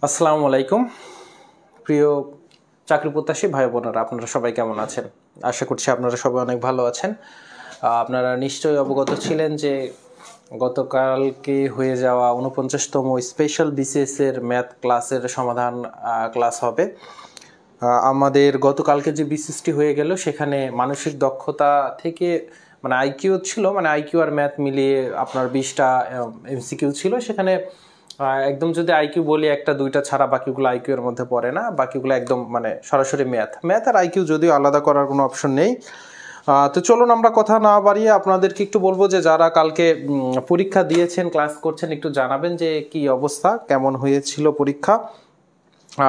আসসালামু আলাইকুম প্রিয় চাকরি প্রত্যাশী ভাই বোনেরা, আপনারা সবাই কেমন আছেন? আশা করছি আপনারা সবাই অনেক ভালো আছেন। আপনারা নিশ্চয়ই অবগত ছিলেন যে গতকালকে হয়ে যাওয়া 49তম স্পেশাল বিসিএস এর ম্যাথ ক্লাসের সমাধান ক্লাস হবে। আমাদের গতকালকে যে বিসিএসটি হয়ে গেল সেখানে মানসিক দক্ষতা থেকে মানে আইকিউ ছিল, মানে আইকিউ আর ম্যাথ মিলিয়ে আপনার 20টা এমসিকিউ ছিল। সেখানে একদম যদি আইকিউ বলি একটা দুইটা ছাড়া বাকিগুলো আইকিউ এর মধ্যে পড়ে না, বাকিগুলো একদম মানে সরাসরি ম্যাথ আর আইকিউ, যদিও আলাদা করার কোনো অপশন নেই। তো চলুন আমরা কথা না বাড়িয়ে আপনাদেরকে একটু বলবো যে যারা কালকে পরীক্ষা দিয়েছেন, ক্লাস করছেন, একটু জানাবেন যে কি অবস্থা, কেমন হয়েছিল পরীক্ষা।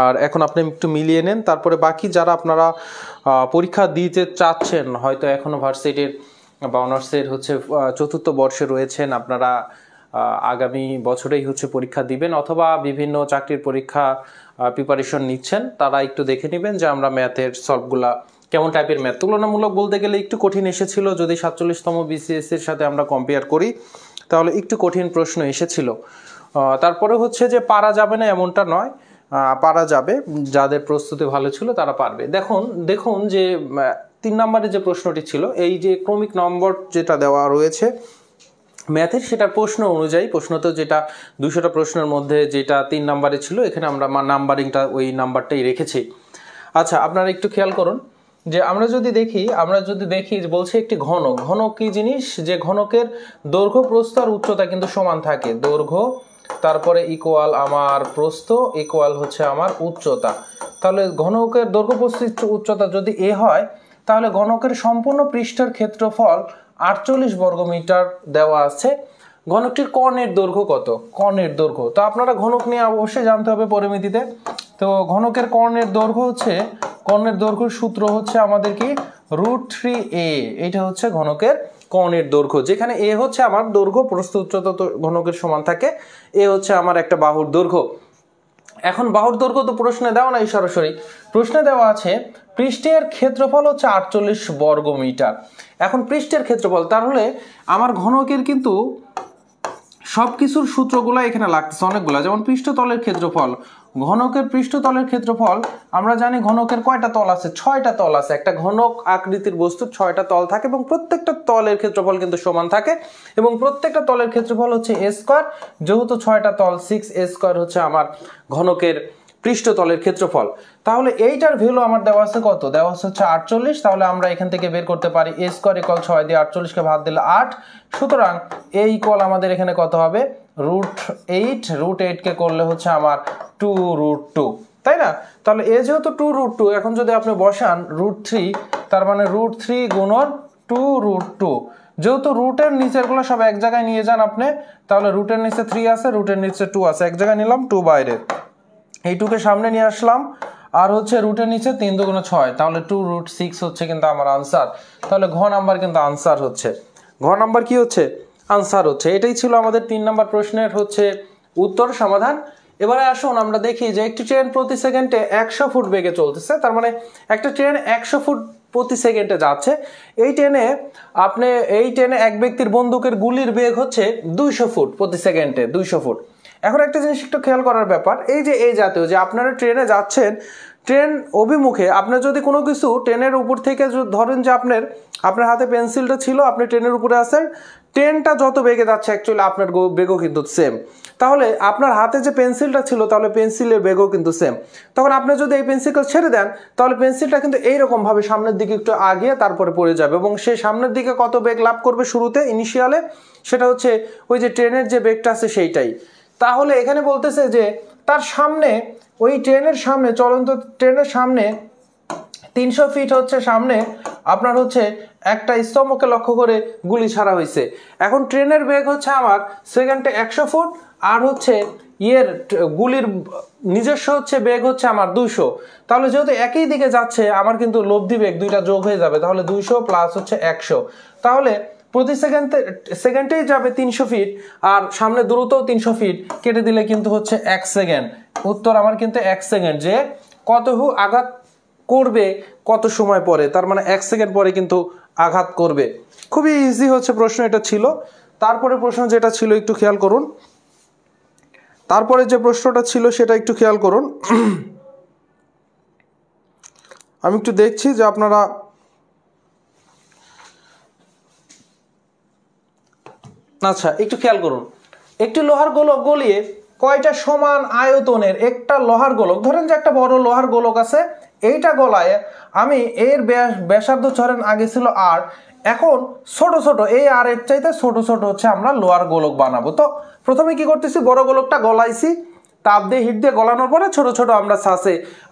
আর এখন আপনি একটু মিলিয়ে নেন, তারপরে বাকি যারা আপনারা পরীক্ষা দিতে চাচ্ছেন, হয়তো এখনও ভার্সিটির বা অনার্সের হচ্ছে 4র্থ বর্ষে রয়েছেন, আপনারা আগামী বছরেই হচ্ছে পরীক্ষা দিবেন অথবা বিভিন্ন চাকরির পরীক্ষা প্রিপারেশন নিচ্ছেন, তারা একটু দেখে নেবেন যে আমরা ম্যাথের সলভগুলা কেমন টাইপের ম্যাথ। তুলনামূলক বলতে গেলে একটু কঠিন এসেছিল, যদি 47তম বিসিএস এর সাথে আমরা কম্পেয়ার করি তাহলে একটু কঠিন প্রশ্ন এসেছিল। তারপরে হচ্ছে যে পারা যাবে না এমনটা নয়, পারা যাবে, যাদের প্রস্তুতি ভালো ছিল তারা পারবে। দেখুন যে 3 নম্বরে যে প্রশ্নটি ছিল, এই যে ক্রমিক নম্বর যেটা দেওয়া রয়েছে ম্যাথের, সেটার প্রশ্ন অনুযায়ী, প্রশ্নতে যেটা 200টা প্রশ্নের মধ্যে যেটা 3 নম্বরে ছিল, এখানে আমরা নাম্বারিংটা ওই নাম্বারটাই রেখেছি। আচ্ছা, আপনারা একটু খেয়াল করুন যে আমরা যদি দেখি বলছে একটি ঘনক কি জিনিস, যে ঘনকের দৈর্ঘ্য, প্রস্থ আর উচ্চতা কিন্তু সমান থাকে। দৈর্ঘ্য তারপরে ইকুয়াল আমার প্রস্থ ইকুয়াল হচ্ছে আমার উচ্চতা। তাহলে ঘনকের দৈর্ঘ্য, প্রস্থ, উচ্চতা যদি এ হয়, তাহলে ঘনকের সম্পূর্ণ পৃষ্ঠের ক্ষেত্রফল 48 বর্গমিটার দেওয়া আছে। ঘনকটির কর্ণের দৈর্ঘ্য কত? কর্ণের দৈর্ঘ্য তো আপনারা ঘনক নিয়ে অবশ্যই জানতে হবে পরিমিতিতে। তো ঘনকের কর্ণের দৈর্ঘ্যের সূত্র হচ্ছে আমাদের কি √3a। এটা হচ্ছে ঘনকের কর্ণের দৈর্ঘ্য, যেখানে এ হচ্ছে আমার দৈর্ঘ্য, প্রস্থ, উচ্চতা তো ঘনকের সমান থাকে, এ হচ্ছে আমার একটা বাহুর দৈর্ঘ্য। এখন বাহুর দৈর্ঘ্য তো প্রশ্নে দেওয়া নাই, সরাসরি প্রশ্নে দেওয়া আছে পৃষ্ঠের ক্ষেত্রফল হচ্ছে 48 বর্গমিটার। এখন পৃষ্ঠের ক্ষেত্রফল, তাহলে আমার ঘনকের কিন্তু সবকিছুর সূত্রগুলো এখানে লাগতেছে অনেকগুলা, যেমন পৃষ্ঠতলের ক্ষেত্রফল, ঘনকের পৃষ্ঠতলের ক্ষেত্রফল আমরা জানি ঘনকের কয়টা তল আছে? 6টা তল আছে। একটা ঘনক আকৃতির বস্তুর 6টা তল থাকে এবং প্রত্যেকটা তলের ক্ষেত্রফল কিন্তু সমান থাকে এবং প্রত্যেকটা তলের ক্ষেত্রফল হচ্ছে a স্কয়ার। যেহেতু 6টা তল, 6a স্কয়ার হচ্ছে আমার ঘনকের পৃষ্ঠতলের ক্ষেত্রফল। তাহলে এইটার ভ্যালু আমার দেওয়া আছে কত? দেওয়া আছে হচ্ছে 48। তাহলে আমরা এখান থেকে বের করতে পারি a স্কয়ার ইকুয়াল 6 দিয়ে 48 কে ভাগ দিলে 8। সুতরাং a ইকুয়াল আমাদের এখানে কত হবে? √8 কে করলে হচ্ছে আমার 2√2। তাই না? তাহলে এ যেহেতু 2√2, এখন যদি আপনি বসান √3, তার মানে √3 গুণন 2√2, যেহেতু রুটের নিচের গুলো সব এক জায়গায় নিয়ে যান আপনি, তাহলে রুটের নিচে 3 আছে, রুটের নিচে 2 আছে, এক জায়গায় নিলাম, 2 বাইরে, এই 2 কে সামনে নিয়ে আসলাম, আর হচ্ছে রুটের নিচে 3 দুগুণ 6, তাহলে 2√6 হচ্ছে কিন্তু আমার আনসার। তাহলে ঘ নাম্বার কিন্তু আনসার হচ্ছে, ঘ নাম্বার কি হচ্ছে? আনসার হচ্ছে। এটাই ছিল আমাদের 3 নাম্বার প্রশ্নের হচ্ছে উত্তর সমাধান। এবারে আসুন আমরা দেখি যে একটি ট্রেন প্রতি সেকেন্ডে 100 ফুট বেগে চলতেছে, তার মানে একটা ট্রেন 100 ফুট প্রতি সেকেন্ডে যাচ্ছে। এই ট্রেনে এক ব্যক্তির বন্দুকের গুলির বেগ হচ্ছে 200 ফুট প্রতি সেকেন্ডে, 200 ফুট। এখন একটা জিনিস একটু খেয়াল করার ব্যাপার, এই যে এই জাতীয় যে আপনারা ট্রেনে যাচ্ছেন, ট্রেন অভিমুখে আপনার যদি কোনো কিছু ট্রেনের উপর থেকে ধরেন যে আপনার হাতে পেন্সিলটা ছিল, আপনি ট্রেনের উপরে আছেন, ট্রেনটা যত বেগে যাচ্ছে অ্যাকচুয়ালি আপনার বেগও কিন্তু সেম। তাহলে আপনার হাতে যে পেন্সিলটা ছিল, তাহলে পেন্সিলের বেগও কিন্তু সেম। তখন আপনি যদি এই পেন্সিলটা ছেড়ে দেন, তাহলে পেন্সিলটা কিন্তু এইরকম ভাবে সামনের দিকে একটু আগিয়ে তারপরে পড়ে যাবে, এবং সেই সামনের দিকে কত বেগ লাভ করবে শুরুতে ইনিশিয়ালে, সেটা হচ্ছে ওই যে ট্রেনের যে বেগটা আছে সেইটাই। তাহলে এখানে বলতেছে যে তার সামনে, ওই ট্রেনের সামনে, চলন্ত ট্রেনের সামনে 300 ফিট হচ্ছে সামনে আপনার হচ্ছে একটা স্তম্ভকে লক্ষ্য করে গুলি ছাড়া হয়েছে। এখন ট্রেনের বেগ হচ্ছে আমার সেকেন্ডে 100 ফুট, আর হচ্ছে গুলির নিজস্ব হচ্ছে বেগ হচ্ছে আমার 200। তাহলে যেহেতু একই দিকে যাচ্ছে, আমার কিন্তু লব্ধি বেগ দুইটা যোগ হয়ে যাবে, তাহলে 200 প্লাস হচ্ছে 100, তাহলে প্রতি সেকেন্ডেই যাবে 300 ফিট, আর সামনে দূরত্বও 300 ফিট, কেটে দিলে কিন্তু হচ্ছে 1 সেকেন্ড। উত্তর আমার কিন্তু 1 সেকেন্ড, যে কতটুকু আঘাত করবে কত সময় পরে, তার মানে 1 সেকেন্ড পরে কিন্তু আঘাত করবে। খুবই ইজি হচ্ছে প্রশ্ন এটা ছিল। তারপরে প্রশ্ন যেটা ছিল একটু খেয়াল করুন, তারপরে যে প্রশ্নটা ছিল সেটা একটু খেয়াল করুন। আমি একটু দেখছি যে আপনারা, আচ্ছা একটু খেয়াল করুন, একটি লোহার গোলক গলিয়ে কয়টা সমান আয়তনের একটা লোহার গোলক, ধরেন যে একটা বড় লোহার গোলক আছে, এইটা গলায় আমি এর ব্যাসার্ধ ধরেন আগে ছিল আর, এখন ছোট ছোট এই আর এর চাইতে ছোট ছোট হচ্ছে আমরা লোহার গোলক বানাবো। তো প্রথমে কি করতেছি, বড় গোলকটা গলাইছি, তাপ দিয়ে হিট দিয়ে গলানোর পরে ছোট ছোট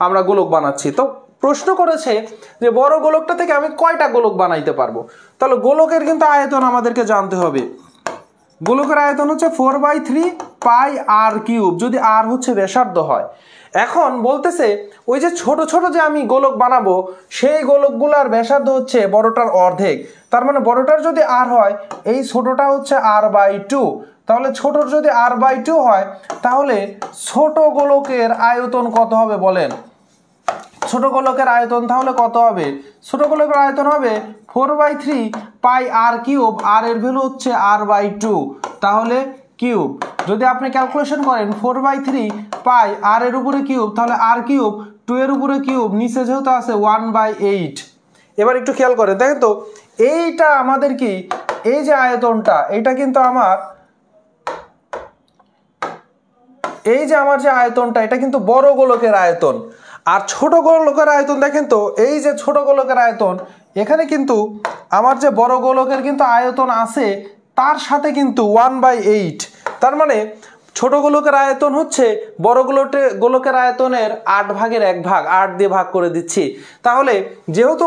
আমরা গোলক বানাচ্ছি। তো প্রশ্ন করেছে যে বড় গোলকটা থেকে আমি কয়টা গোলক বানাইতে পারবো। তাহলে গোলকের কিন্তু আয়তন আমাদেরকে জানতে হবে। গোলকের আয়তন হচ্ছে 4/3 পাই আর কিউব, যদি আর হচ্ছে ব্যাসার্ধ হয়। এখন বলতেছে ওই যে ছোট ছোট যে আমি গোলক বানাবো, সেই গোলকগুলোর ব্যাসার্ধ হচ্ছে বড়টার অর্ধেক, তার মানে বড়টার যদি আর হয়, এই ছোটটা হচ্ছে r/2, তাহলে ছোটর যদি r/2 হয়, তাহলে ছোট গোলকের আয়তন কত হবে বলেন? ছোট গোলকের আয়তন তাহলে কত হবে? ছোট গোলকের আয়তন হবে 4/3 পাই আর কিউব, আর এর ভ্যালু হচ্ছে r/2, তাহলে কিউব। যদি আপনি ক্যালকুলেশন করেন 4/3 পাই আর এর উপরে কিউব, তাহলে আর কিউব, 2 এর উপরে কিউব, নিচে যেহেতু আছে 1/8। এবার একটু খেয়াল করেন, দেখেন তো এইটা আমাদের কি, এই যে আয়তনটা, এটা কিন্তু আমার, এই যে আমার যে আয়তনটা, এটা কিন্তু বড় গোলকের আয়তন। আর ছোট গোলকের আয়তন দেখেন তো, এই যে ছোট গোলকের আয়তন, এখানে কিন্তু আমার যে বড় গোলকের কিন্তু আয়তন আছে, তার সাথে কিন্তু 1/8, তার মানে ছোট গোলকের আয়তন হচ্ছে বড় গোলকের আয়তনের 8/1 8 দিয়ে ভাগ করে দিচ্ছি। তাহলে যেহেতু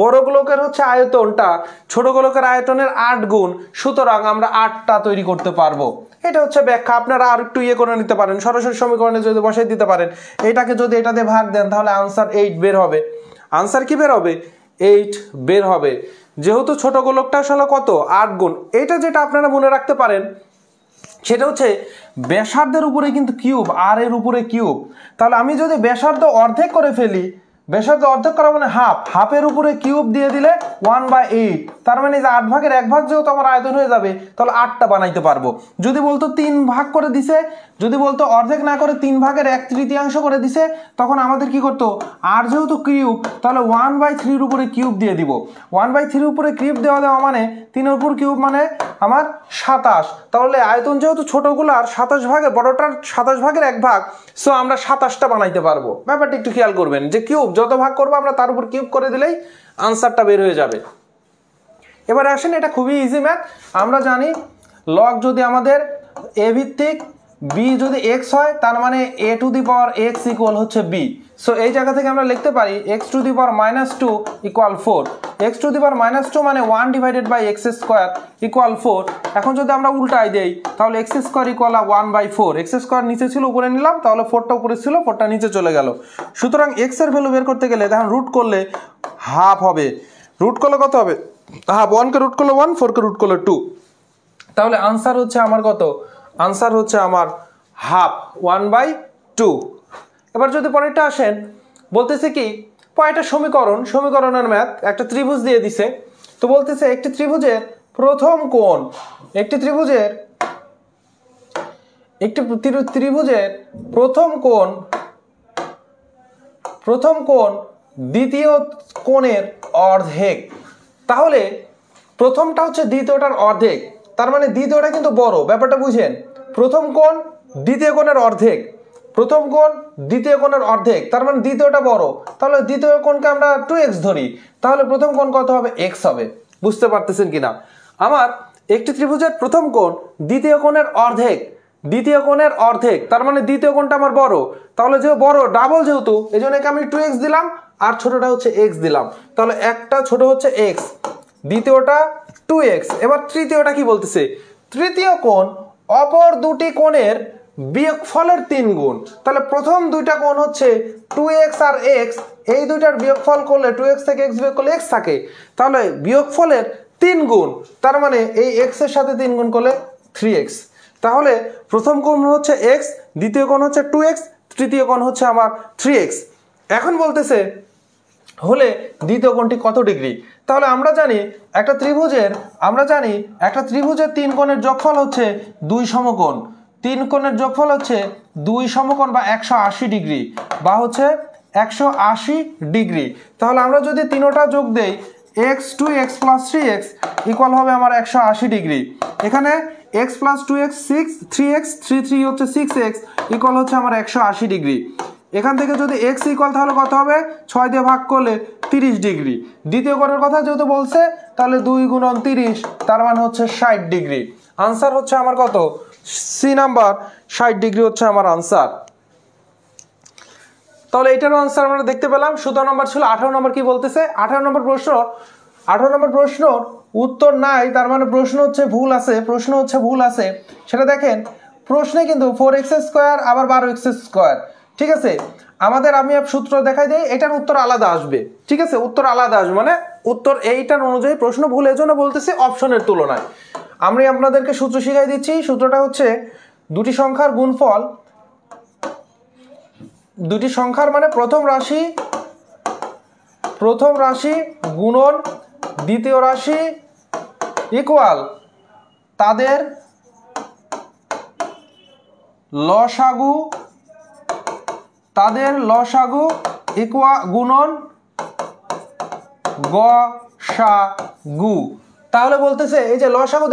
বড় গোলকের হচ্ছে আয়তনটা ছোট গোলকের আয়তনের 8 গুণ, সুতরাং আমরা 8টা তৈরি করতে পারবো। এটা হচ্ছে ব্যাখ্যা। আপনারা আর একটু ইয়ে করে নিতে পারেন, সরাসরি সমীকরণে যদি বসাই দিতে পারেন, এটাকে যদি এটা দিয়ে ভাগ দেন, তাহলে আনসার 8 বের হবে। আনসার কি বের হবে? 8 বের হবে। যেহেতু ছোট গোলকটা আসলে কত, 8 গুণ। এটা যেটা আপনারা মনে রাখতে পারেন, সেটা হচ্ছে ব্যাসার্ধের উপরে কিন্তু কিউব, আর এর উপরে কিউব। তাহলে আমি যদি ব্যাসার্ধ অর্ধেক করে ফেলি, ব্যাসার্ধ অর্ধেক করা মানে হাফের উপরে কিউব দিয়ে দিলে 1/8, তার মানে যে 8/1 যেহেতু আমার আয়তন হয়ে যাবে, তাহলে 8টা বানাইতে পারবো। যদি বলতো 3 ভাগ করে দিছে, যদি বলতো অর্ধেক না করে 3/1/3 করে দিছে, তখন আমাদের কি করতো, আর যেহেতু কিউব, তাহলে 1/3 উপরে কিউব দিয়ে দিব। 1/3 উপরে কিউব দেওয়া মানে 3 এর উপর কিউব মানে আমার 27। তাহলে আয়তন যেহেতু ছোটগুলার 27 ভাগে, বড়টার 27/1, সো আমরা 27টা বানাইতে পারবো। ব্যাপারটা একটু খেয়াল করবেন যে কিউব যত ভাগ করবো আমরা তার উপর কিউব করে দিলেই আনসারটা বের হয়ে যাবে। এবারে আসেন, এটা খুবই ইজি ম্যাথ। আমরা জানি লগ যদি আমাদের এ ভিত্তিক বি যদি এক্স হয় তার মানে a to the power x equal হচ্ছে বি। সো এই জায়গা থেকে আমরা লিখতে পারি x to the power -2 equal 4। X to the power -2 মানে 1 divided by x square equal 4। এখন যদি আমরা উল্টাই দেই তাহলে x square equal 1/4। X square নিচে ছিল উপরে নিলাম, তাহলে 4টা উপরে ছিল 4টা নিচে চলে গেল। সুতরাং এক্স এর ভ্যালু বের করতে গেলে দেখেন রুট করলে হাফ হবে। রুট করলে কত হবে? হাফ। 1 কে রুট করলে 1, 4 কে রুট করলে 2। তাহলে আনসার হচ্ছে আমার কত? আনসার হচ্ছে আমার হাফ, 1/2। এবার যদি পরেরটা আসেন, বলতেছে কি পরেরটা সমীকরণের ম্যাথ, একটা ত্রিভুজ দিয়ে দিছে। তো বলতেছে একটি ত্রিভুজের প্রথম কোণ, একটি ত্রিভুজের প্রথম কোণ দ্বিতীয় কোণের অর্ধেক। তাহলে প্রথমটা হচ্ছে দ্বিতীয়টার অর্ধেক, তার মানে দ্বিতীয়টা কিন্তু বড়। ব্যাপারটা বুঝেন, প্রথম কোণ দ্বিতীয় কোণের অর্ধেক, প্রথম কোণ দ্বিতীয় কোণের অর্ধেক, তার মানে দ্বিতীয়টা বড়। তাহলে দ্বিতীয় কোণকে আমরা 2x ধরি, তাহলে প্রথম কোণ কত হবে? x হবে। বুঝতে পারতেছেন কিনা? আমার একটি ত্রিভুজের প্রথম কোণ দ্বিতীয় কোণের অর্ধেক, দ্বিতীয় কোণের অর্ধেক, তার মানে দ্বিতীয় কোণটা আমার বড়। তাহলে যে বড় ডাবল যেহেতু, এই জন্য আমি 2x দিলাম আর ছোটটা হচ্ছে x দিলাম। তাহলে একটা ছোট হচ্ছে x, দ্বিতীয়টা 2x। এবার তৃতীয়টা কি বলতেছে? তৃতীয় কোণ অপর দুটি কোণের বিয়োগফলের 3 গুণ। তাহলে প্রথম দুইটা কোণ হচ্ছে 2x আর x, এই দুইটার বিয়োগফল করলে 2x থেকে x বিয়োগ করলে x থাকে, তাহলে বিয়োগফলের 3 গুণ, তার মানে এই x এর সাথে 3 গুণ করলে 3x। তাহলে প্রথম কোণ হচ্ছে x, দ্বিতীয় কোণ হচ্ছে 2x, তৃতীয় কোণ হচ্ছে আমার 3x। এখন বলতেছে হলে দ্বিতীয় কোণটি কত ডিগ্রি? তাহলে আমরা জানি একটা ত্রিভুজের 3 কোণের যোগফল হচ্ছে 2 সমকোণ। 3 কোণের যোগফল হচ্ছে 2 সমকোণ বা 180 ডিগ্রি, বা হচ্ছে 180 ডিগ্রি। তাহলে আমরা যদি তিনোটা যোগ দেই, x 2x + 3x ইকুয়াল হবে আমার 180 ডিগ্রি। এখানে x + 2x 6, 3x 3 হচ্ছে 6x ইকুয়াল হচ্ছে আমার 180 ডিগ্রি। এখান থেকে যদি x ইকুয়াল তাহলে কত হবে? 6 দিয়ে ভাগ করলে 30 ডিগ্রি। দ্বিতীয় কোণের কথা যেহেতু বলছে, তাহলে 2 × 30, তার মানে হচ্ছে 60 ডিগ্রি। আনসার হচ্ছে আমার কত? সি নাম্বার, 60 ডিগ্রি হচ্ছে আমার আনসার। তাহলে এটারও আনসার আমরা দেখতে পেলাম। 17 নম্বর ছিল। 18 নম্বর কি বলতেছে? 18 নম্বর প্রশ্ন উত্তর নাই, তার মানে প্রশ্ন হচ্ছে ভুল আছে। সেটা দেখেন, প্রশ্নে কিন্তু 4x² আবার 12x²। ঠিক আছে, আমি সূত্র দেখাই দিই, এটার উত্তর আলাদা আসবে। ঠিক আছে, উত্তর আলাদা আসবে, মানে উত্তর এইটার অনুযায়ী প্রশ্ন ভুল, এজন্য বলতেছি অপশনের তুলনায়। আমি আপনাদেরকে সূত্র শিখাই দিচ্ছি। সূত্রটা হচ্ছে দুটি সংখ্যার গুণফল, দুটি সংখ্যার মানে প্রথম রাশি গুণন দ্বিতীয় রাশি ইকুয়াল তাদের লসাগু গুণন গসাগু। তাহলে বলতেছে এই যে লসাগু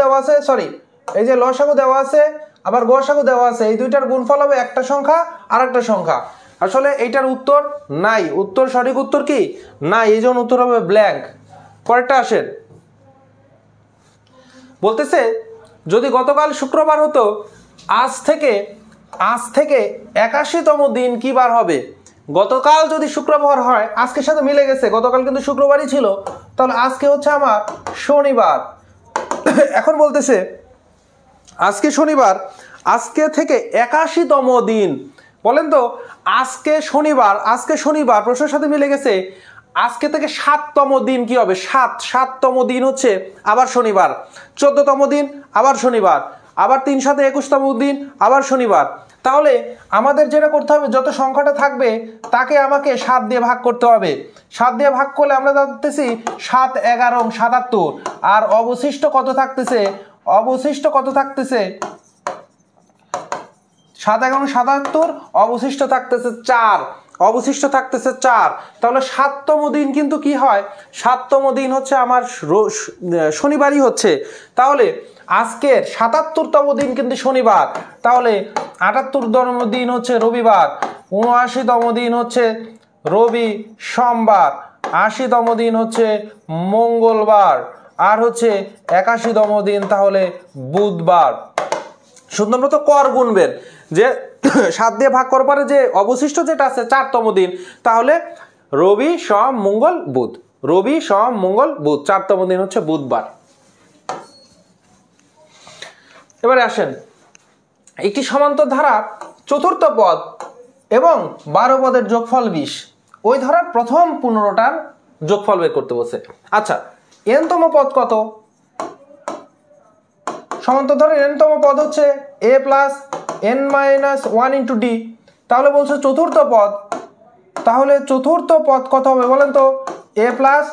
দেওয়া আছে, আবার গসাগু দেওয়া আছে, এই দুইটার গুণফল হবে একটা সংখ্যা আর একটা সংখ্যা। আসলে এইটার উত্তর নাই, সঠিক উত্তর কি নাই, এই জন্য উত্তর হবে ব্ল্যাঙ্ক। পরেরটা আসেন, বলতেছে যদি গতকাল শুক্রবার হতো, আজ থেকে 81তম দিন কি বার হবে? গতকাল যদি শুক্রবার হয়, আজকের সাথে মিলে গেছে, গতকাল কিন্তু শুক্রবারই ছিল, তাহলে আজকে হচ্ছে আমার শনিবার। এখন বলতেছে আজকে শনিবার, আজকে থেকে 81তম দিন, বলেন তো আজকে শনিবার প্রশ্নের সাথে মিলে গেছে, আজকে থেকে 7তম দিন কি হবে? 7তম দিন হচ্ছে আবার শনিবার, 14তম দিন আবার শনিবার, আবার 3 7 21তম দিন আবার শনিবার। তাহলে আমাদের যেটা করতে হবে, যত সংখ্যাটা থাকবে তাকে আমাকে 7 দিয়ে ভাগ করতে হবে। 7 দিয়ে ভাগ করলে আমরা জানতেছি 7 11 77, আর অবশিষ্ট কত থাকতেছে? 7 11 77, অবশিষ্ট থাকতেছে 4। তাহলে 7তম দিন কিন্তু কি হয়? 7তম দিন হচ্ছে আমার শনিবারই হচ্ছে। তাহলে আজকের 77তম দিন কিন্তু শনিবার, তাহলে 78তম দিন হচ্ছে রবিবার, 79তম দিন হচ্ছে সোমবার, 80তম দিন হচ্ছে মঙ্গলবার, আর হচ্ছে 81তম দিন তাহলে বুধবার। সুন্দর মতো কর গুনবেন। যে 7 দিয়ে ভাগ করার পরে যে অবশিষ্ট যেটা আছে 4তম দিন, তাহলে রবি সোম মঙ্গল বুধ, রবি সোম মঙ্গল বুধ, 4তম দিন হচ্ছে বুধবার। এবারে আসেন, একটি সমান্তর ধারা চতুর্থ পদ এবং 12 পদের যোগফল 20, ওই ধারার প্রথম 15টার যোগফল বের করতে বলছে। আচ্ছা, n তম পদ কত? সমান্তর ধারার n তম পদ হচ্ছে a plus n minus 1 into D, তাহলে বলছে চতুর্থ পদ, তাহলে চতুর্থ পদ কত হবে বলেন তো? a প্লাস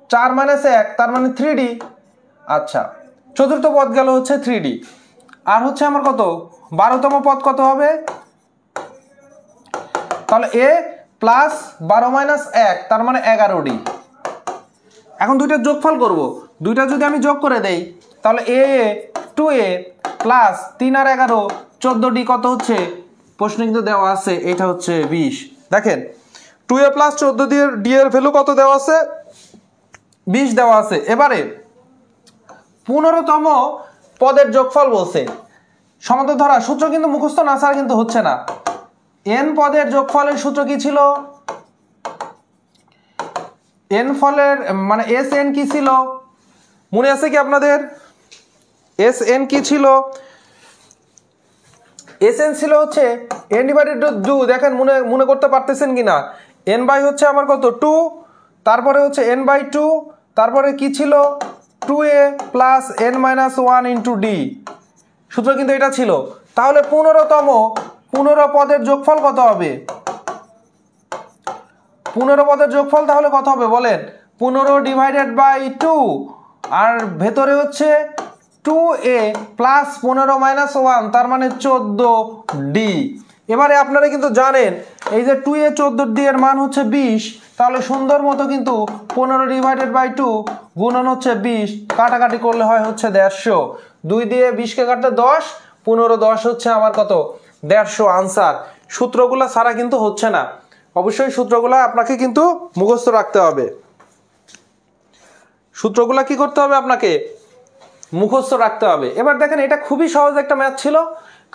4 মাইনাস 1 তার মানে 3d। আচ্ছা, চতুর্থ পদ গেল হচ্ছে 3d, আর হচ্ছে আমার কত 12তম পদ কত হবে? তাহলে a প্লাস 12 মাইনাস 1 তার মানে 11d। এখন দুইটা যোগফল করব, দুইটা যদি আমি যোগ করে দেই তাহলে a 2a plus 3 R 11 14d কত হচ্ছে? প্রশ্ন কিন্তু দেওয়া আছে, এটা হচ্ছে 20। দেখেন 2a প্লাস 14 দিয়ে d এর ভ্যালু কত দেওয়া আছে? 20 দেওয়া আছে। এবারে 15তম পদের যোগফল বলছে। সমান্তর ধারা সূত্র কিন্তু মুখস্থ না ছাড়া কিন্তু হচ্ছে না। n পদের যোগফলের সূত্র কি ছিল? n ফলের মানে Sn কি ছিল মনে আছে কি আপনাদের? Sn কি ছিল? Sn ছিল হচ্ছে n ডিভাইডেড 2, দেখেন মনে করতে পারতেছেন কিনা? n বাই হচ্ছে আমার কত 2, তারপরে হচ্ছে n বাই 2, তারপরে কি ছিল 2a plus n minus 1 into d, সূত্র কিন্তু এটা ছিল। তাহলে 15 পদের যোগফল কত হবে? 15 পদের যোগফল তাহলে কত হবে বলেন? 15 ডিভাইডেড বাই 2, আর ভেতরে হচ্ছে 2a প্লাস 15 মাইনাস 1 তার মানে 14d। এবারে আপনারা কিন্তু জানেন এই যে 2a 14d এর মান হচ্ছে 20, তাহলে সুন্দর মতো কিন্তু 15 ডিভাইডেড বাই 2 গুণন হচ্ছে 20, কাটাকাটি করলে হয় হচ্ছে 150। 2 দিয়ে 20 কে কাটলে 10, 15 10 হচ্ছে আমার কত 150 আনসার। সূত্রগুলো ছাড়া কিন্তু হচ্ছে না, অবশ্যই সূত্রগুলো আপনাকে কিন্তু মুখস্থ রাখতে হবে। সূত্রগুলো কি করতে হবে? আপনাকে মুখস্থ রাখতে হবে। এবার দেখেন এটা খুবই সহজ একটা ম্যাথ ছিল,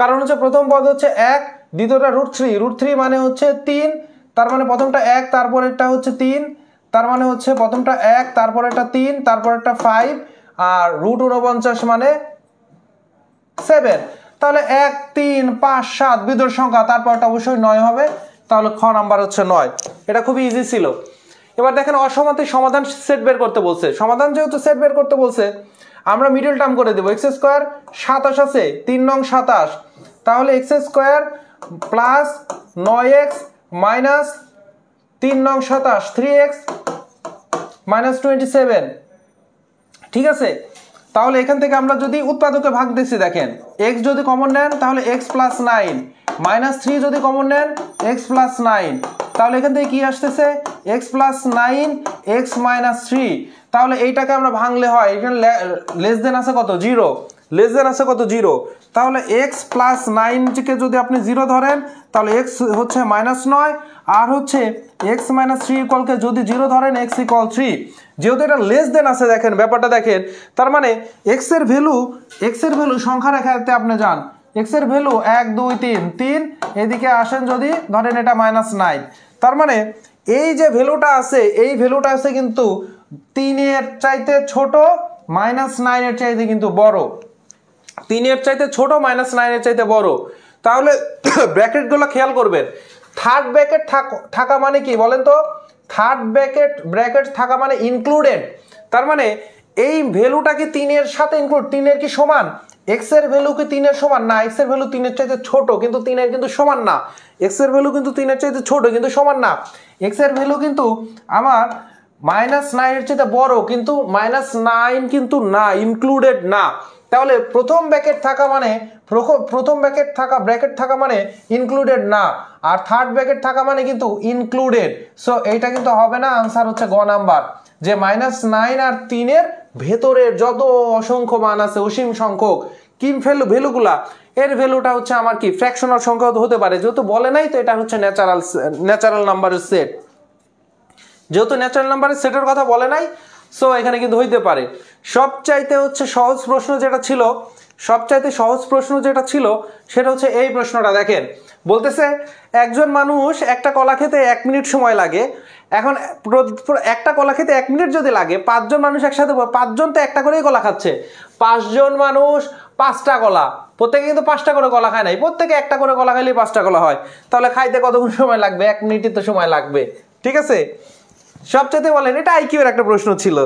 কারণ হচ্ছে প্রথম পদ হচ্ছে 1, দ্বিতীয়টা √3 মানে হচ্ছে 3, তার মানে প্রথমটা 1 তারপরেরটা হচ্ছে 3, তার মানে হচ্ছে প্রথমটা 1 তারপরেরটা 3 তারপরেরটা 5, আর √49 মানে 7। তাহলে 1 3 5 7 বিজোড় সংখ্যা, তারপরটা অবশ্যই 9 হবে, তাহলে খ নাম্বার হচ্ছে 9। এটা খুবই ইজি ছিল। এবার দেখেন অসমান্তরিক সমাধান সেট বের করতে বলছে। সমাধান যেহেতু সেট বের করতে বলছে, আমরা মিডল টার্ম করে দেব। x স্কয়ার 27 আছে, 3 নং 27, তাহলে x square plus 9x minus 3 নং 27 3x মাইনাস 27, ঠিক আছে। তাহলে এখান থেকে আমরা যদি উৎপাদকে ভাগ দিচ্ছি, দেখেন x যদি কমন নেন তাহলে x প্লাস 9, মাইনাস 3 যদি কমন নেন x প্লাস 9, তাহলে এখান থেকে কি আসতেছে x প্লাস 9 x মাইনাস 3। তাহলে এইটাকে আমরা ভাঙলে হয়, এখানে লেস দেন আছে কত 0, লেস দেন আছে কত 0, তাহলে x প্লাস 9 কে যদি আপনি 0 ধরেন তাহলে x হচ্ছে মাইনাস 9, আর হচ্ছে x মাইনাস 3 ইকুয়ালকে যদি 0 ধরেন x ইকুয়াল 3। যেহেতু এটা লেস দেন আছে, দেখেন ব্যাপারটা দেখেন, তার মানে x এর ভ্যালু সংখ্যা রেখাতে আপনি যান, x এর ভ্যালু 1 2 3 3, এদিকে আসেন যদি ধরেন এটা মাইনাস 9, তার মানে এই যে ভ্যালুটা আছে এই ভ্যালুটা আছে কিন্তু 3 এর চাইতে ছোট, মাইনাস 9 এর চাইতে কিন্তু বড়, 3 এর চাইতে ছোট, মাইনাস 9 এর চাইতে বড়। তাহলে ব্র্যাকেটগুলো খেয়াল করবেন। থার্ড ব্র্যাকেট থাকা মানে কি বলেন তো? থার্ড ব্র্যাকেট থাকা মানে ইনক্লুডেড, তার মানে এই ভ্যালুটা কি 3 এর সাথে ইনক্লুড, 3 এর কি সমান? x এর ভ্যালু কি 3 এর সমান না, x এর ভ্যালু 3 এর চাইতে ছোট কিন্তু 3 এর কিন্তু সমান না, x এর ভ্যালু কিন্তু 3 এর চাইতে ছোট কিন্তু সমান না, x এর ভ্যালু কিন্তু আমার মাইনাস 9 এর চাইতে বড় কিন্তু মাইনাস 9 কিন্তু না, ইনক্লুডেড না। তাহলে প্রথম ব্র্যাকেট থাকা মানে ইনক্লুডেড না, আর থার্ড ব্র্যাকেট থাকা মানে কিন্তু ইনক্লুডেড। সো এইটা কিন্তু হবে না, আনসার হচ্ছে গ নাম্বার, যে মাইনাস 9 আর 3 এর ভেতরের যত অসংখ্য মান আছে, অসীম সংখ্যক কি ভ্যালুগুলা, এর ভ্যালুটা হচ্ছে আমার কি ফ্র্যাকশনাল সংখ্যা হতে পারে। যেহেতু বলে নাই তো এটা হচ্ছে ন্যাচারাল নাম্বারের সেট, যেহেতু ন্যাচারাল নাম্বারের সেটের কথা বলে নাই, সো এখানে কিন্তু হইতে পারে। সবচাইতে হচ্ছে সহজ প্রশ্ন যেটা ছিল সবচাইতে সহজ প্রশ্ন যেটা ছিল সেটা হচ্ছে এই প্রশ্নটা। দেখেন বলতেছে একজন মানুষ একটা কলা খেতে 1 মিনিট সময় লাগে। এখন একটা কলা খেতে 1 মিনিট যদি লাগে, 5 জন মানুষ একসাথে, 5 জন তো একটা করেই কলা খাচ্ছে, 5 জন মানুষ 5টা কলা, প্রত্যেকে কিন্তু 5টা করে কলা খায় নাই, প্রত্যেকে একটা করে কলা খাইলে 5টা কলা হয়, তাহলে খাইতে কতক্ষণ সময় লাগবে? 1 মিনিটই তো সময় লাগবে। ঠিক আছে, সবচাইতে বলেন এটা আইকিউ এর একটা প্রশ্ন ছিল।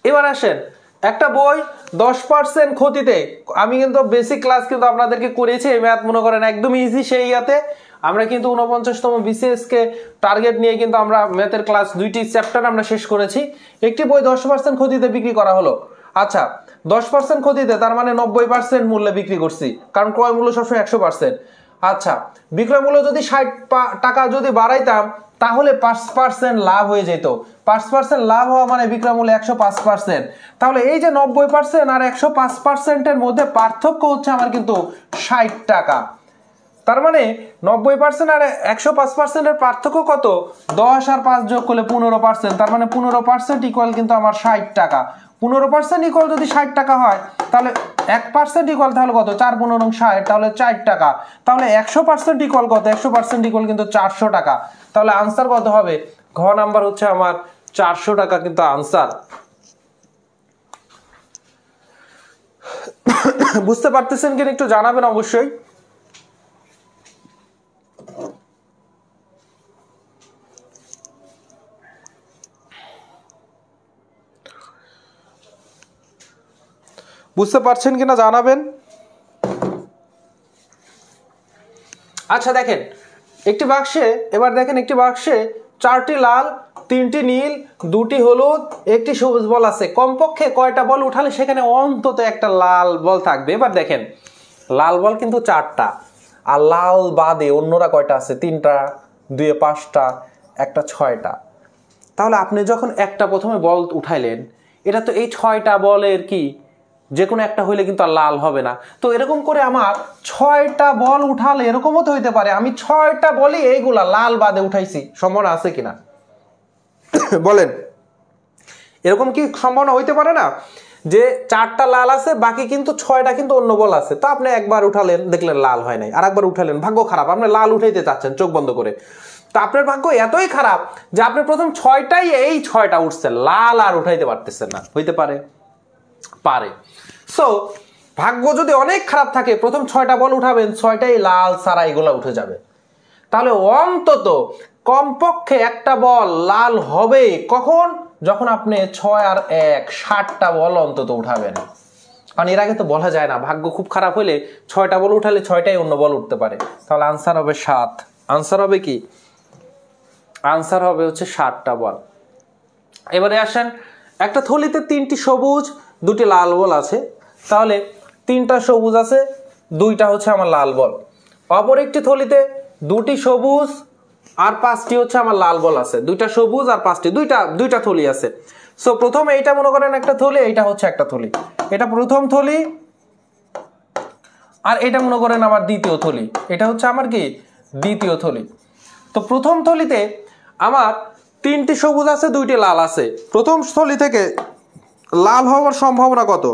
এবার আসেন, একটা বই 10% ক্ষতিতে, আমি কিন্তু বেসিক ক্লাস কিন্তু আপনাদেরকে করেছি এই ম্যাথ, মনে করেন একদম ইজি। সেই ইয়াতে আমরা কিন্তু 49তম বিসিএস কে টার্গেট নিয়ে কিন্তু আমরা ম্যাথের ক্লাস 2টি চ্যাপ্টার আমরা শেষ করেছি। একটি বই 10% ক্ষতিতে বিক্রি করা হলো। আচ্ছা, 10% ক্ষতিতে তার মানে 90% মূল্যে বিক্রি করছি, কারণ ক্রয় মূল্য সবসময় 100%। আচ্ছা, বিক্রয় মূল্য যদি 60 টাকা যদি বাড়াইতাম তাহলে 5% লাভ হয়ে যেত। 5% লাভ হওয়া মানে বিক্রয় মূল্য 105%। তাহলে এই যে 90% আর 105%-এর মধ্যে পার্থক্য হচ্ছে আমার কিন্তু 60 টাকা। তার মানে 90% আর 105%-এর পার্থক্য কত? 10 আর 5 যোগ করলে 15%। তার মানে 15% ইকুয়াল কিন্তু আমার 60 টাকা। 15% ইকুয়াল যদি 60 টাকা হয়, তাহলে 1% ইকুয়াল তাহলে কত? 4 15 60, তাহলে 4 টাকা। তাহলে 100% ইকুয়াল কত? 100% ইকুয়াল কিন্তু 400 টাকা। তাহলে আনসার কত হবে? ঘ নাম্বার হচ্ছে আমার 400 টাকা কিন্তু আনসার। বুঝতে পারতেছেন কিনা একটু জানাবেন অবশ্যই। বুঝতে পারছেন কিনা জানাবেন। আচ্ছা দেখেন একটি বাক্সে, এবার দেখেন একটি বাক্সে 4টি লাল, 3টি নীল, 2টি হলুদ, 1টি সবুজ বল আছে। কমপক্ষে কয়টা বল উঠালে সেখানে অন্তত একটা লাল বল থাকবে? এবার দেখেন লাল বল কিন্তু 4টা, আর লাল বাদে অন্যরা কয়টা আছে? 3টা, 2 5টা, একটা 6টা। তাহলে আপনি যখন একটা প্রথমে বল উঠাইলেন, এটা তো এই 6টা বলের কি যে কোনো একটা হইলে কিন্তু আর লাল হবে না। তো এরকম করে আমার 6টা বল উঠালে এরকমও তো হইতে পারে আমি 6টা বলই এইগুলা লাল বাদে উঠাইছি। সম্ভাবনা আছে কিনা বলেন? এরকম কি সম্ভাবনা হইতে পারে না যে 4টা লাল আছে, বাকি কিন্তু 6টা কিন্তু অন্য বল আছে? তো আপনি একবার উঠালেন, দেখলেন লাল হয় নাই, আর একবার উঠালেন, ভাগ্য খারাপ, আপনি লাল উঠাইতে চাচ্ছেন চোখ বন্ধ করে, তো আপনার ভাগ্য এতই খারাপ যে আপনি প্রথম 6টাই এই 6টা উঠছেন, লাল আর উঠাইতে পারতেছেন না। হইতে পারে? পারে। সো ভাগ্য যদি অনেক খারাপ থাকে, প্রথম 6টা বল উঠাবেন, 6টাই লাল সারা এগুলা উঠে যাবে। তাহলে অন্তত কমপক্ষে একটা বল লাল হবে কখন? যখন আপনি 6 আর 1 7টা বল অন্তত উঠাবেন। কারণ এর আগে তো বলা যায় না, ভাগ্য খুব খারাপ হলে 6টা বল উঠালে 6টাই অন্য বল উঠতে পারে। তাহলে আনসার হবে 7। আনসার হবে কি? আনসার হবে হচ্ছে 7টা বল। এবারে আসেন, একটা থলিতে 3টি সবুজ, 2টি লাল বল আছে। তাহলে 3টা সবুজ আছে, 2টা হচ্ছে আমার লাল বল। অপর একটি থলিতে 2টি সবুজ আর 5টি হচ্ছে আমার লাল বল আছে। 2টা সবুজ আর 5টি, দুইটা থলি আছে। সো প্রথম এইটা মনে করেন একটা থলি, এইটা হচ্ছে একটা থলি, এটা প্রথম থলি, আর এটা মনে করেন আমার দ্বিতীয় থলি, এটা হচ্ছে আমার কি দ্বিতীয় থলি। তো প্রথম থলিতে আমার 3টি সবুজ আছে, 2টি লাল আছে। প্রথম থলি থেকে লাল হওয়ার সম্ভাবনা কত?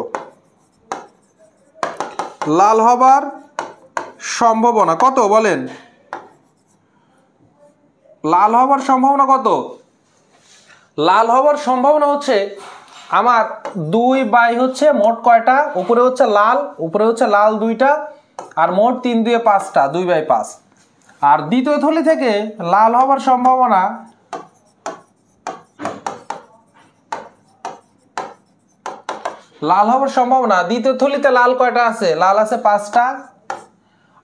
লাল হবার সম্ভাবনা কত বলেন? লাল হবার সম্ভাবনা কত? লাল হবার সম্ভাবনা হচ্ছে আমার 2 হচ্ছে মোট কয়টা? উপরে হচ্ছে লাল, উপরে হচ্ছে লাল 2টা, আর মোট 3 2 5টা, 2/5। আর দ্বিতীয় থলি থেকে লাল হবার সম্ভাবনা দ্বিতীয় থলিতে লাল কয়টা আছে? লাল আছে 5টা,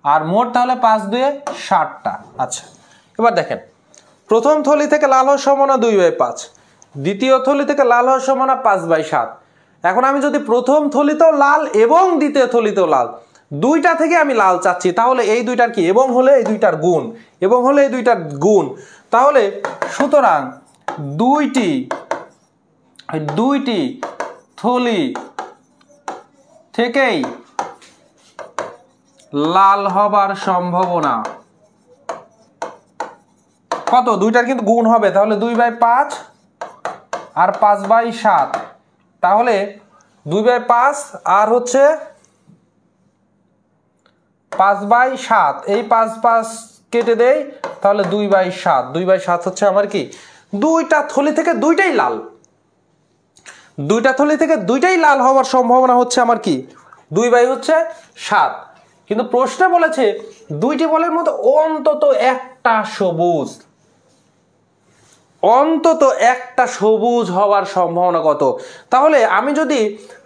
আর মোট তাহলে 5 2 7টা। আচ্ছা, এবার দেখেন প্রথম থলি থেকে লাল হওয়ার সম্ভাবনা 2/5, দ্বিতীয় থলি থেকে লাল হওয়ার সম্ভাবনা 5/7। এখন আমি যদি প্রথম থলিতেও লাল এবং দ্বিতীয় থলিতেও লাল, 2টা থেকে আমি লাল চাচ্ছি, তাহলে এই 2টার কি? এবং হলে এই 2টার গুণ, এবং হলে এই 2টার গুণ। তাহলে সুতরাং 2টি থলি থেকেই লাল হবার সম্ভাবনা কত? 2টার কিন্তু গুণ হবে, তাহলে 2/5 আর 5/7। তাহলে 2/5 আর হচ্ছে 5/7, এই 5 কেটে দেই, তাহলে 2/7, 2/7 হচ্ছে আমার কি দুইটা থলি থেকে দুইটাই লাল, দুইটা থলি থেকে দুইটাই লাল হওয়ার সম্ভাবনা হচ্ছে আমার কি 2/7। কিন্তু প্রশ্নে বলেছে দুইটি বলের মধ্যে অন্তত একটা সবুজ, অন্তত একটা সবুজ হওয়ার সম্ভাবনা কত। তাহলে আমি যদি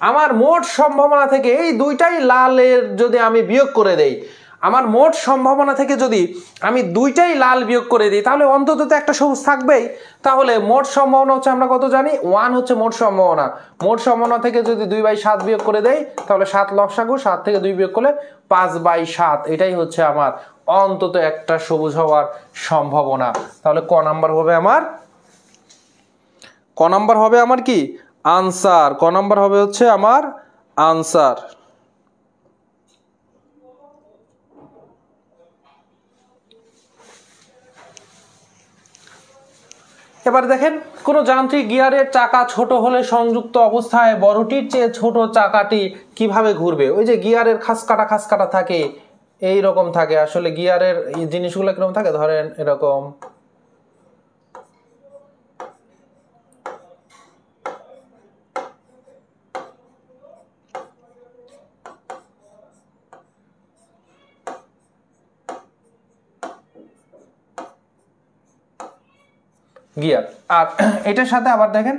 আমার মোট সম্ভাবনা থেকে এই দুইটাই লালের যদি আমি বিয়োগ করে দেই, আমার মোট সম্ভাবনা থেকে যদি আমি দুইটাই লাল বিয়োগ করে দিই, তাহলে অন্তত তো একটা সবুজ থাকবেই। তাহলে মোট সম্ভাবনা হচ্ছে আমরা কত জানি, 1 হচ্ছে মোট সম্ভাবনা। মোট সম্ভাবনা থেকে যদি 2/7 বিয়োগ করে দেই, তাহলে 7 লসাগু, 7 থেকে 2 বিয়োগ করলে 5/7, এটাই হচ্ছে আমার অন্তত একটা সবুজ হওয়ার সম্ভাবনা। তাহলে ক নাম্বার হবে আমার, ক নাম্বার হবে আমার কি আনসার, ক নাম্বার হবে হচ্ছে আমার আনসার। এবার দেখেন কোনো যান্ত্রিক গিয়ারের চাকা ছোট হলে সংযুক্ত অবস্থায় বড়টির চেয়ে ছোট চাকাটি কিভাবে ঘুরবে। ওই যে গিয়ারের খাসকাটা থাকে, এই রকম থাকে। আসলে গিয়ারের এই জিনিসগুলো কিরকম থাকে, ধরেন এরকম গিয়ার, আর এটার সাথে আবার দেখেন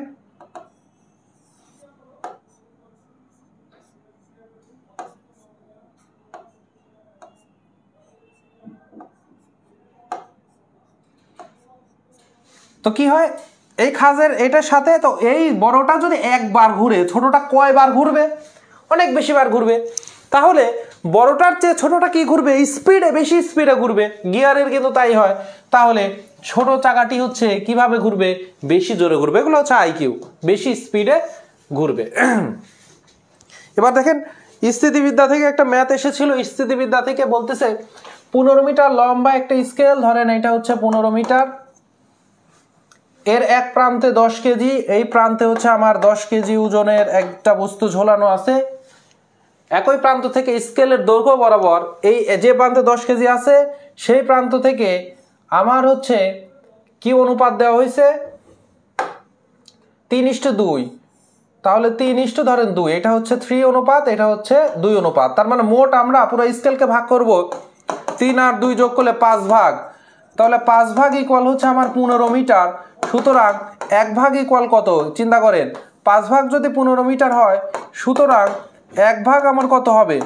তো কি হয় এই খাজের এটার সাথে, তো এই বড়টা যদি একবার ঘুরে ছোটটা কয়বার ঘুরবে, অনেক বেশি বার ঘুরবে। তাহলে বড়টার চেয়ে ছোটটা কি ঘুরবে, স্পিডে, বেশি স্পিডে ঘুরবে। গিয়ারের কিন্তু তাই হয়। তাহলে ছোট চাকাটি হচ্ছে কিভাবে ঘুরবে, বেশি জোরে ঘুরবে। এগুলো হচ্ছে আইকিউ, বেশি স্পিডে ঘুরবে। এবার দেখেন স্থিতিবিদ্যা থেকে একটা ম্যাথ এসেছিল, স্থিতিবিদ্যা থেকে বলতেছে 15 মিটার লম্বা একটা স্কেল, ধরেন এটা হচ্ছে 15 মিটার, এর এক প্রান্তে 10 কেজি, এই প্রান্তে হচ্ছে আমার 10 কেজি ওজনের একটা বস্তু ঝোলানো আছে। একই প্রান্ত থেকে স্কেলের দৈর্ঘ্য বরাবর এই যে প্রান্তে 10 কেজি আছে সেই প্রান্ত থেকে আমার হচ্ছে কি অনুপাত দেওয়া হয়েছে, 3:2। তাহলে 3 ধরেন 2, এটা হচ্ছে 3 অনুপাত, এটা হচ্ছে 2 অনুপাত। তার মানে মোট আমরা পুরো স্কেলকে ভাগ করব, 3 আর 2 যোগ করলে 5 ভাগ। তাহলে 5 ভাগ ইকুয়াল হচ্ছে আমার 15 মিটার। সুতরাং 1 ভাগ ইকুয়াল কত, চিন্তা করেন 5 ভাগ যদি 15 মিটার হয়, সুতরাং 1 ভাগ আমার কত হবে,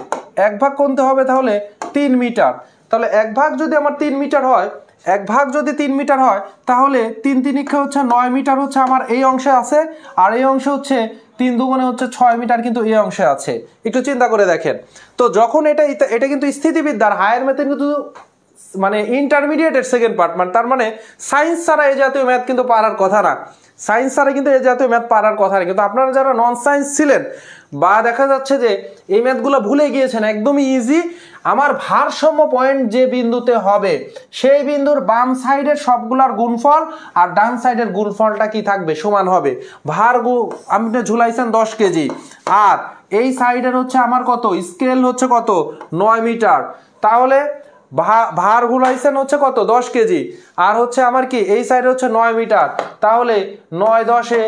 1 ভাগ কোনতে হবে, তাহলে 3 মিটার। তাহলে 1 ভাগ যদি আমার 3 মিটার হয়, 1 ভাগ যদি 3 মিটার হয়, তাহলে 3 3 হচ্ছে 9 মিটার হচ্ছে আমার এই অংশে আছে, আর এই অংশে হচ্ছে 3 দুগুণে হচ্ছে 6 মিটার কিন্তু এই অংশে আছে। একটু চিন্তা করে দেখেন তো, যখন এটা কিন্তু স্থিতিবিদ্যার হায়ার ম্যাথের কিন্তু মানে ইন্টারমিডিয়েটের সেকেন্ড পার্ট, মানে তার মানে সায়েন্স ছাড়া এই জাতীয় ম্যাথ কিন্তু পারার কথা না, সায়েন্স ছাড়া কিন্তু এই জাতীয় ম্যাথ পারার কথা না। কিন্তু আপনারা যারা নন সায়েন্স ছিলেন বা দেখা যাচ্ছে যে এই ম্যাথগুলো ভুলে গিয়েছেন, একদমই ইজি। আমার ভারসাম্য পয়েন্ট যে বিন্দুতে হবে সেই বিন্দুর বাম সাইডের সবগুলার গুণফল আর ডান সাইডের গুণফলটা কি থাকবে, সমান হবে। আপনি ঝুলাইছেন 10 কেজি, আর এই সাইডের হচ্ছে আমার কত, স্কেল হচ্ছে কত 9 মিটার, তাহলে ভার ঘুরাইছেন হচ্ছে কত 10 কেজি, আর হচ্ছে আমার কি এই সাইডে হচ্ছে 9 মিটার, তাহলে 9 10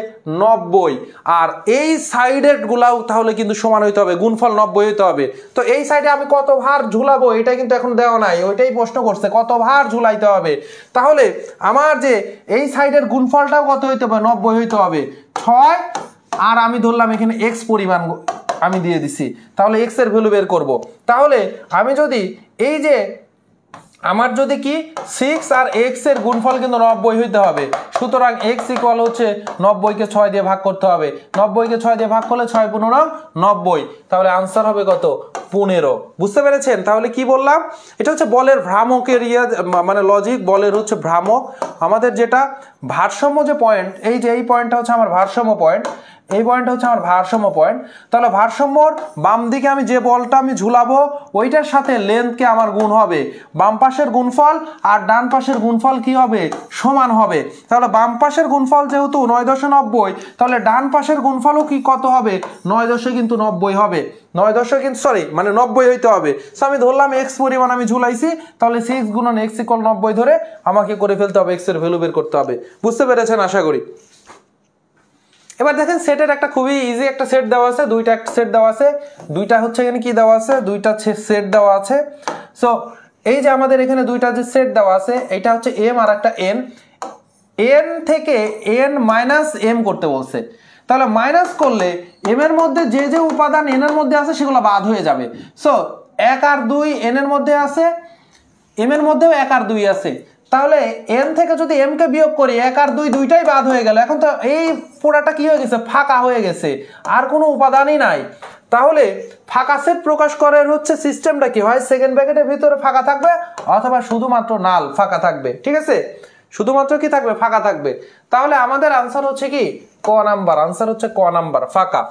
90, আর এই সাইডের গুলাও তাহলে কিন্তু সমান হইতে হবে, গুণফল 90 হইতে হবে। তো এই সাইডে আমি কত ভার ঝুলাবো এটা কিন্তু এখন দেওয়া নাই, ওইটাই প্রশ্ন করছে কত ভার ঝুলাইতে হবে। তাহলে আমার যে এই সাইডের গুণফলটাও কত হইতে হবে, 90 হইতে হবে। 6 আর আমি ধরলাম এখানে x পরিমাণ আমি দিয়ে দিছি, তাহলে x এর ভ্যালু বের করব। তাহলে আমি যদি এই যে আমার যদি কি 6 আর x এর গুণফল কিন্তু 90 হইতে হবে, সুতরাং x ইকুয়াল হচ্ছে 90 কে 6 দিয়ে ভাগ করতে হবে, 90 কে 6 দিয়ে ভাগ করলে 6 15 90, তাহলে आंसर হবে কত 15। বুঝতে পেরেছেন? তাহলে কি বললাম, এটা হচ্ছে বলের ভ্রামকের মানে লজিক, বলের হচ্ছে ভ্রামক। আমাদের যেটা ভারসাম্য যে পয়েন্ট, এই যে এই পয়েন্টটা হচ্ছে আমার ভারসাম্য পয়েন্ট, এই পয়েন্টটা হচ্ছে আমার ভারসাম্য পয়েন্ট। তাহলে ভারসাম্যর বাম দিকে আমি যে বলটা আমি ঝুলাবো ওইটার সাথে লেন্থকে আমার গুণ হবে, বাম পাশের গুণফল আর ডান পাশের গুণফল কি হবে, সমান হবে। তাহলে বাম পাশের গুণফল যেহেতু 9.90, তাহলে ডান পাশের গুণফলও কি কত হবে, 9.90 হবে। 9 কিন্তু মানে 90 হইতে হবে। সো আমি ধরলাম এক্স পরিমাণ আমি ঝুলাইছি, তাহলে 6 গুণন x = 90 ধরে আমাকে করে ফেলতে হবে, এক্স এর ভ্যালু বের করতে হবে। বুঝতে পেরেছেন আশা করি। এবার দেখেন সেটের একটা খুবই ইজি একটা সেট দেওয়া আছে, দুইটা একটা সেট দেওয়া আছে, দুইটা হচ্ছে এখানে কি দেওয়া আছে, দুইটা সেট দেওয়া আছে। সো এই যে আমাদের এখানে দুইটা যে সেট দেওয়া আছে, এটা হচ্ছে m আর একটা n, n থেকে n মাইনাস m করতে বলছে। তাহলে মাইনাস করলে m এর মধ্যে যে যে উপাদান n এর মধ্যে আছে সেগুলো বাদ হয়ে যাবে। সো 1 আর 2 n এর মধ্যে আছে, m এর মধ্যেও 1 আর 2 আছে। তাহলে n থেকে যদি m কে বিয়োগ করি 1 আর 2 দুইটাই বাদ হয়ে গেল। এখন তো এই পুরাটা কি হয়ে গেছে, ফাঁকা হয়ে গেছে, আর কোনো উপাদানই নাই। তাহলে ফাঁকা সেট প্রকাশ করার হচ্ছে সিস্টেমটা কি, হয় সেকেন্ড ব্র্যাকেটের ভিতরে ফাঁকা থাকবে অথবা শুধুমাত্র নাল ফাঁকা থাকবে। ঠিক আছে, শুধুমাত্র কি থাকবে, ফাঁকা থাকবে। তাহলে আমাদের আনসার হচ্ছে কি ক নাম্বার, আনসার হচ্ছে ক নাম্বার, ফাঁকা।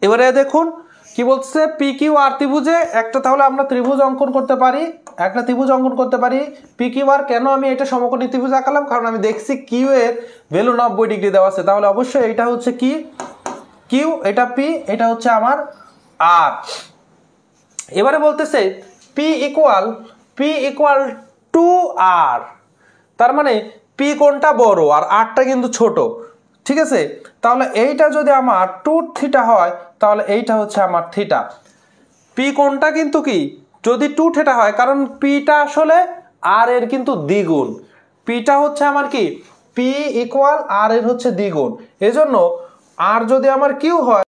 এবারে দেখুন কি বলছে, পি কিউ আর ত্রিভুজে একটা, তাহলে আমরা ত্রিভুজ অঙ্কন করতে পারি, একটা ত্রিভুজ অঙ্কন করতে পারি পি কিউ আর। কেন আমি এটা সমকোণী ত্রিভুজ আঁকালাম, কারণ আমি দেখছি কিউ এর ভ্যালু 90 ডিগ্রি দেওয়া আছে, তাহলে অবশ্যই এটা হচ্ছে কি কিউ, এটা পি, এটা হচ্ছে আমার আর। এবারে বলতেছে পি ইকুয়াল টু আর, তার মানে পি কোণটা বড় আর আরটা কিন্তু ছোট। ঠিক আছে, তাহলে এইটা যদি আমার 2θ হয় তাহলে এইটা হচ্ছে আমার থিটা। পি কোণটা কিন্তু কি যদি 2θ হয়, কারণ পিটা আসলে আর এর কিন্তু দ্বিগুণ, পিটা হচ্ছে আমার কি পি ইকুয়াল আর এর হচ্ছে দ্বিগুণ, এজন্য আর যদি আমার কিউ হয়